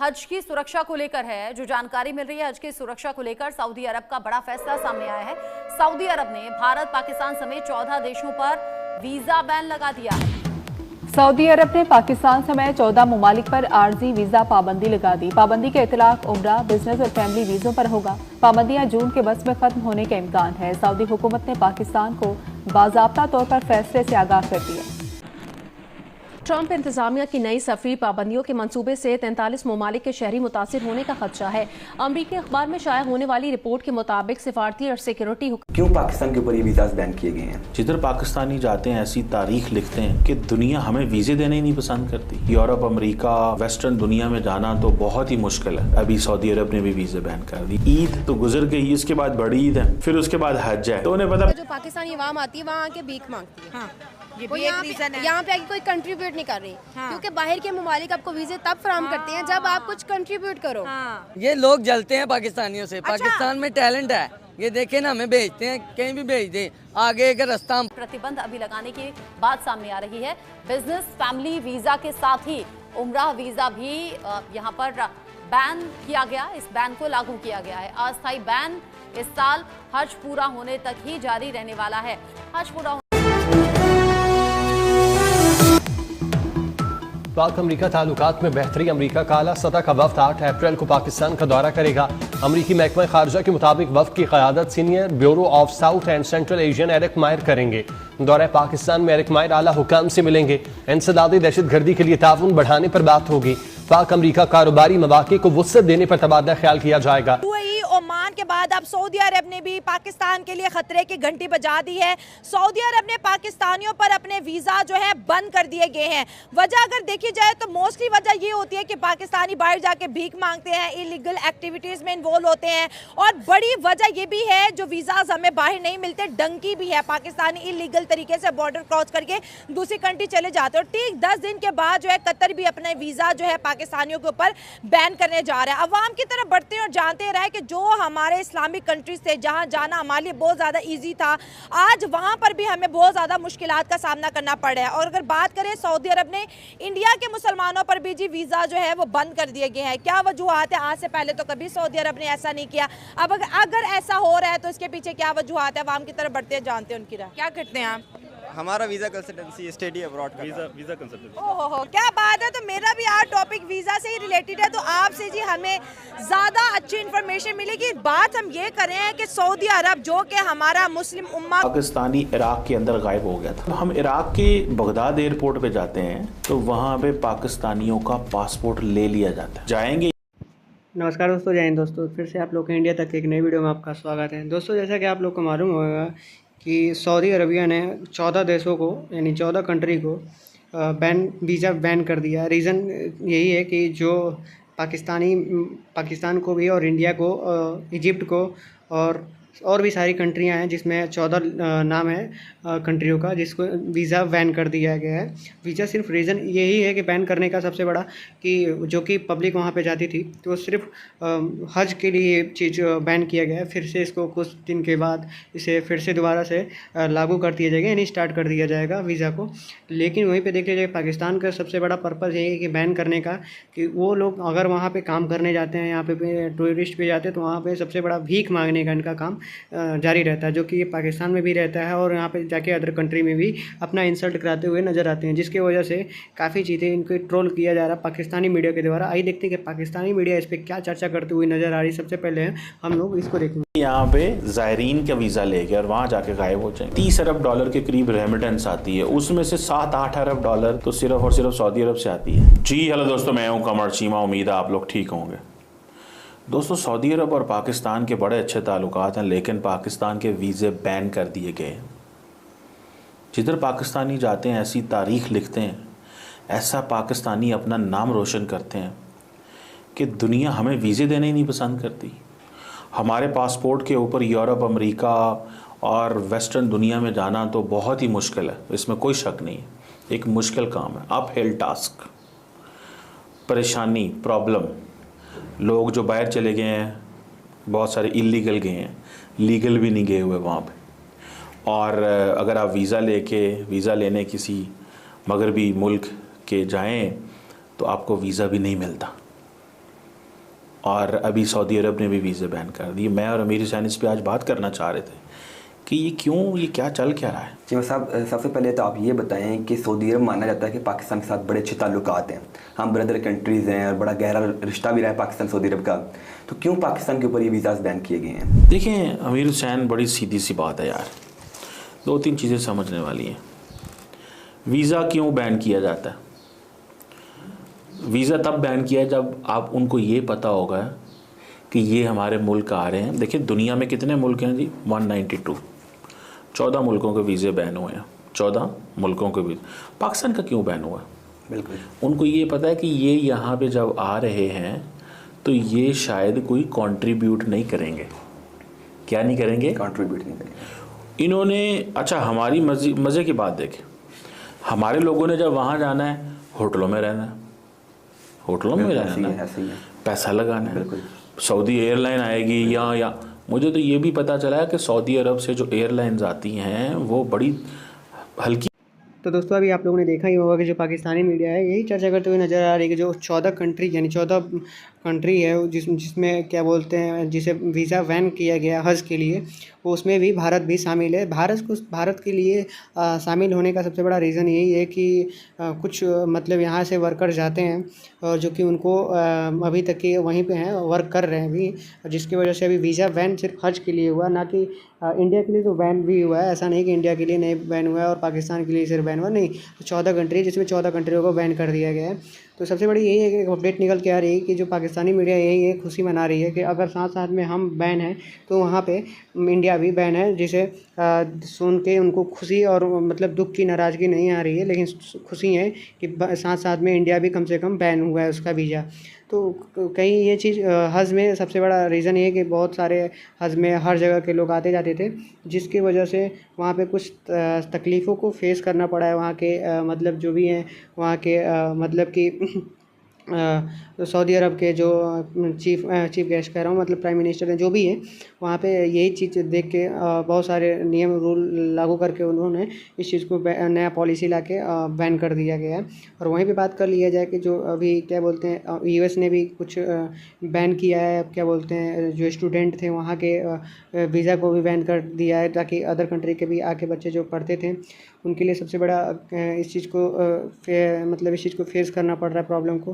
हज की सुरक्षा को लेकर है। जो जानकारी मिल रही है हज की सुरक्षा को लेकर सऊदी अरब का बड़ा फैसला सामने आया है। सऊदी अरब ने भारत, पाकिस्तान समेत 14 देशों पर वीजा बैन लगा दिया है। सऊदी अरब ने पाकिस्तान समेत 14 ममालिक पर आर्जी वीजा पाबंदी लगा दी। पाबंदी का इतलाक उम्रा, बिजनेस और फैमिली वीजों पर होगा। पाबंदियां जून के बस में खत्म होने का इम्कान है। सऊदी हुकूमत ने पाकिस्तान को बाज़ाब्ता तौर पर फैसले से आगाह कर दिया। ट्रंप इंतजामिया की नई सफरी पाबंदियों के मंसूबे से 43 ममालिक के शहरी मुतासिर होने का खदशा है। अमरीकी अखबार में शाया होने वाली रिपोर्ट के मुताबिक सिफारती और सिक्योरिटी क्यों पाकिस्तान के ऊपर ये वीज़ा बैन किए गए हैं? जिधर पाकिस्तानी जाते हैं ऐसी तारीख लिखते हैं कि दुनिया हमें वीजे देने ही नहीं पसंद करती। यूरोप, अमेरिका, वेस्टर्न दुनिया में जाना तो बहुत ही मुश्किल है। अभी सऊदी अरब ने भी वीजे बैन कर दी। ईद तो गुजर गई, इसके बाद बड़ी ईद है, फिर उसके बाद हज है। तो उन्हें पता जो पाकिस्तानी अवाम आती है वहाँ आके भीख मांगती है। ये भी एक रीजन है। यहाँ पे आके कोई कंट्रीब्यूट नहीं कर रही, क्योंकि बाहर के ममालिक आपको वीजे तब फराहम करते हैं जब आप कुछ कंट्रीब्यूट करो। ये लोग जलते हैं पाकिस्तानियों से। पाकिस्तान में टैलेंट है, ये देखे ना, हमें भेजते हैं, कहीं भी भेज दें, आगे का रास्ता। प्रतिबंध अभी लगाने की बात सामने आ रही है। बिजनेस फैमिली वीजा के साथ ही उम्रा वीजा भी यहाँ पर बैन किया गया। इस बैन को लागू किया गया है। अस्थायी बैन इस साल हज पूरा होने तक ही जारी रहने वाला है। हज पूरा पाक अमरीका ताल्लुकात में बेहतरी। अमरीका का आला सतह का वफ्द 8 अप्रैल को पाकिस्तान का दौरा करेगा। अमरीकी महकमा खारजा के मुताबिक वफ्द की क़यादत senior bureau of South and Central Asian Eric Mayer करेंगे। दौरा पाकिस्तान में एरिक मायर आला हुकाम से मिलेंगे। इंसदादी दहशतगर्दी के लिए ताउन बढ़ाने पर बात होगी। पाक अमरीका कारोबारी मवाक़े को वुसअत देने पर तबादला ख्याल किया जाएगा। ओमान के बाद अब सऊदी अरब ने भी पाकिस्तान के लिए खतरे की घंटी बजा दी है। सऊदी अरब ने पाकिस्तानियों पर अपने वीज़ा जो है बंद कर दिए गए हैं। वजह अगर देखी जाए तो मोस्टली वजह ये होती है कि पाकिस्तानी बाहर जाके भीख मांगते हैं, इलीगल एक्टिविटीज़ में इन्वॉल्व होते हैं, और बड़ी वजह ये भी है जो वीज़ाज हमें बाहर नहीं मिलते, डंकी भी है। पाकिस्तानी इलीगल तरीके से बॉर्डर क्रॉस करके दूसरी कंट्री चले जाते हैं। और ठीक 10 दिन के बाद जो है कतर भी अपने वीज़ा जो है पाकिस्तानियों के ऊपर बैन करने जा रहा है। अवाम की तरफ बढ़ते हैं और जानते रहे कि जो हमारे इस्लामिक कंट्रीज से जहां जाना हमारे लिए बहुत ज़्यादा इजी था, आज वहां पर भी हमें बहुत ज़्यादा मुश्किलात का सामना करना पड़ रहा है। और अगर बात करें सऊदी अरब ने इंडिया के मुसलमानों पर भी जी वीज़ा जो है वो बंद कर दिए गए हैं। क्या वजूहत है? आज से पहले तो कभी सऊदी अरब ने ऐसा नहीं किया। अब अगर ऐसा हो रहा है तो इसके पीछे क्या वजूहत है? अवाम की तरफ बढ़ते हैं, जानते हैं उनकी राय। क्या करते हैं आप? हमारा वीज़ा कंसल्टेंसी स्टडी अब्रॉड का वीज़ा कंसल्टेंसी। ओहो, क्या बात है। तो मेरा भी आज टॉपिक वीज़ा से ही रिलेटेड है, तो आपसे जी हमें ज़्यादा अच्छी इन्फॉर्मेशन मिलेगी। बात हम ये कर रहे हैं कि सऊदी अरब जो कि हमारा मुस्लिम उम्मा पाकिस्तानी इराक के अंदर गायब हो गया था। हम इराक के बगदाद एयरपोर्ट पे जाते हैं तो वहाँ पे पाकिस्तानियों का पासपोर्ट ले लिया जाता है। जाएंगे। नमस्कार दोस्तों, जय हिंद दोस्तों। फिर से आप लोग के इंडिया तक एक नई वीडियो में आपका स्वागत है। दोस्तों, जैसा कि आप लोग को मालूम होगा कि सऊदी अरबिया ने 14 देशों को यानी 14 कंट्री को वीज़ा बैन कर दिया। रीज़न यही है कि जो पाकिस्तान को भी और इंडिया को, इजिप्ट को और भी सारी कंट्रियां हैं जिसमें 14 नाम है कंट्रियों का, जिसको वीज़ा बैन कर दिया गया है। वीज़ा सिर्फ रीज़न यही है कि बैन करने का सबसे बड़ा कि जो कि पब्लिक वहाँ पे जाती थी, तो सिर्फ हज के लिए चीज़ बैन किया गया है। फिर से इसको कुछ दिन के बाद इसे फिर से दोबारा से लागू कर दिया जाएगा, यानी स्टार्ट कर दिया जाएगा वीज़ा को। लेकिन वहीं पे देख लीजिए, पाकिस्तान का सबसे बड़ा पर्पज़ यही है कि बैन करने का, कि वो लोग अगर वहाँ पर काम करने जाते हैं, यहाँ पे टूरिस्ट पे जाते हैं, तो वहाँ पर सबसे बड़ा भीख मांगने का इनका काम जारी रहता है, जो कि पाकिस्तान में भी रहता है और यहाँ पे जाके अदर कंट्री में भी अपना इंसल्ट कराते हुए नज़र आते हैं, जिसकी वजह से काफ़ी चीज़ें इनको ट्रोल किया जा रहा है पाकिस्तानी मीडिया के द्वारा। आइए देखते हैं कि पाकिस्तानी मीडिया इस पर क्या चर्चा करते हुए नज़र आ रही। सबसे पहले हम लोग इसको देखेंगे। यहाँ पे ज़ायरीन का वीज़ा लेके और वहाँ जाके गायब हो जाएंगे। 30 अरब डॉलर के करीब रेमिटेंस आती है, उसमें से 7-8 अरब डॉलर तो सिर्फ और सिर्फ सऊदी अरब से आती है। जी हेलो दोस्तों, मैं हूँ कमर चीमा। उम्मीद है आप लोग ठीक होंगे। दोस्तों, सऊदी अरब और पाकिस्तान के बड़े अच्छे ताल्लुकात हैं, लेकिन पाकिस्तान के वीज़े बैन कर दिए गए। जिधर पाकिस्तानी जाते हैं ऐसी तारीख लिखते हैं, ऐसा पाकिस्तानी अपना नाम रोशन करते हैं कि दुनिया हमें वीज़े देने ही नहीं पसंद करती। हमारे पासपोर्ट के ऊपर यूरोप, अमेरिका और वेस्टर्न दुनिया में जाना तो बहुत ही मुश्किल है, इसमें कोई शक नहीं है। एक मुश्किल काम है, अपहिल टास्क, परेशानी, प्रॉब्लम। लोग जो बाहर चले गए हैं, बहुत सारे इलीगल गए हैं, लीगल भी नहीं गए हुए वहाँ पे। और अगर आप वीज़ा लेने किसी मगरबी मुल्क के जाएं तो आपको वीज़ा भी नहीं मिलता। और अभी सऊदी अरब ने भी वीज़े बैन कर दिए। मैं और अमीर हुसैन इस पर आज बात करना चाह रहे थे कि ये क्या चल क्या रहा है। चीमा साहब, सबसे पहले तो आप ये बताएं कि सऊदी अरब माना जाता है कि पाकिस्तान के साथ बड़े अच्छे ताल्लुकात हैं, हम ब्रदर कंट्रीज़ हैं और बड़ा गहरा रिश्ता भी रहा है पाकिस्तान सऊदी अरब का, तो क्यों पाकिस्तान के ऊपर ये वीज़ाज बैन किए गए हैं? देखें अमीर हुसैन, बड़ी सीधी सी बात है यार, 2-3 चीज़ें समझने वाली हैं। वीज़ा क्यों बैन किया जाता है? वीज़ा तब बैन किया जब आप उनको ये पता होगा कि ये हमारे मुल्क आ रहे हैं। देखिए दुनिया में कितने मुल्क हैं जी? 192, 14 मुल्कों के वीज़े बैन हुए हैं, 14 मुल्कों के वीज़े। पाकिस्तान का क्यों बैन हुआ? बिल्कुल, उनको ये पता है कि ये यहाँ पे जब आ रहे हैं तो ये शायद कोई कंट्रीब्यूट नहीं करेंगे। क्या नहीं करेंगे? कंट्रीब्यूट नहीं करेंगे। इन्होंने, अच्छा हमारी मज़े की बात देखें, हमारे लोगों ने जब वहाँ जाना है होटलों में रहना है, होटलों में रहना है, पैसा लगाना है। सऊदी एयरलाइन आएगी या मुझे तो ये भी पता चला है कि सऊदी अरब से जो एयरलाइंस आती हैं वो बड़ी हल्की। तो दोस्तों अभी आप लोगों ने देखा ही होगा कि जो पाकिस्तानी मीडिया है यही चर्चा करते हुए नज़र आ रही है कि जो 14 कंट्री यानी 14 कंट्री है जिसमें क्या बोलते हैं, जिसे वीज़ा बैन किया गया हज के लिए, वो उसमें भी भारत भी शामिल है। भारत के लिए शामिल होने का सबसे बड़ा रीज़न यही है कि कुछ मतलब यहाँ से वर्कर जाते हैं और जो कि उनको अभी तक के वहीं पे हैं, वर्क कर रहे हैं अभी, जिसकी वजह से अभी वीज़ा बैन सिर्फ हज के लिए हुआ, ना कि इंडिया के लिए तो बैन भी हुआ है। ऐसा नहीं कि इंडिया के लिए नहीं बैन हुआ है और पाकिस्तान के लिए सिर्फ बैन हुआ, नहीं, 14 कंट्री, जिसमें 14 कंट्रियों को बैन कर दिया गया है। तो सबसे बड़ी यही है कि अपडेट निकल के आ रही है कि जो पाकिस्तानी मीडिया यही है खुशी मना रही है कि अगर साथ साथ में हम बैन हैं तो वहाँ पे इंडिया भी बैन है, जिसे सुन के उनको खुशी और मतलब दुख की नाराज़गी नहीं आ रही है, लेकिन खुशी है कि साथ साथ में इंडिया भी कम से कम बैन हुआ है उसका वीज़ा। तो कहीं ये चीज़ हज में सबसे बड़ा रीज़न ये है कि बहुत सारे हज में हर जगह के लोग आते जाते थे, जिसकी वजह से वहाँ पे कुछ तकलीफ़ों को फेस करना पड़ा है वहाँ के मतलब जो भी हैं वहाँ के मतलब कि सऊदी अरब के जो चीफ गेस्ट कह रहा हूँ, मतलब प्राइम मिनिस्टर हैं जो भी हैं, वहाँ पे यही चीज़ देख के बहुत सारे नियम रूल लागू करके उन्होंने इस चीज़ को नया पॉलिसी लाके बैन कर दिया गया है। और वहीं पे बात कर लिया जाए कि जो अभी क्या बोलते हैं यूएस ने भी कुछ बैन किया है, क्या बोलते हैं जो स्टूडेंट थे वहाँ के वीज़ा को भी बैन कर दिया है, ताकि अदर कंट्री के भी आके बच्चे जो पढ़ते थे उनके लिए सबसे बड़ा इस चीज़ को मतलब इस चीज़ को फेस करना पड़ रहा है प्रॉब्लम को।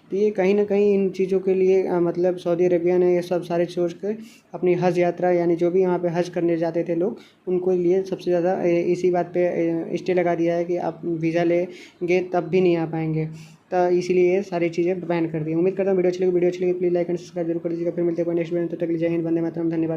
तो ये कहीं ना कहीं इन चीज़ों के लिए मतलब सऊदी अरेबिया ने ये सब सारे सोच कर अपनी हज यात्रा, यानी जो भी यहाँ पे हज करने जाते थे लोग, उनको लिए सबसे ज़्यादा इसी बात पे स्टे लगा दिया है कि आप वीज़ा लेंगे तब भी नहीं आ पाएंगे। तो इसीलिए ये सारी चीज़ें बैन कर दी। उम्मीद करता हूँ वीडियो अच्छी लगी प्लीज़ लाइक एंड सब्सक्राइब जरूर कर दीजिएगा। फिर मिलते हैं कोई नेक्स्ट वीडियो में, तब तक के लिए जय हिंद, वंदे मातरम, धन्यवाद।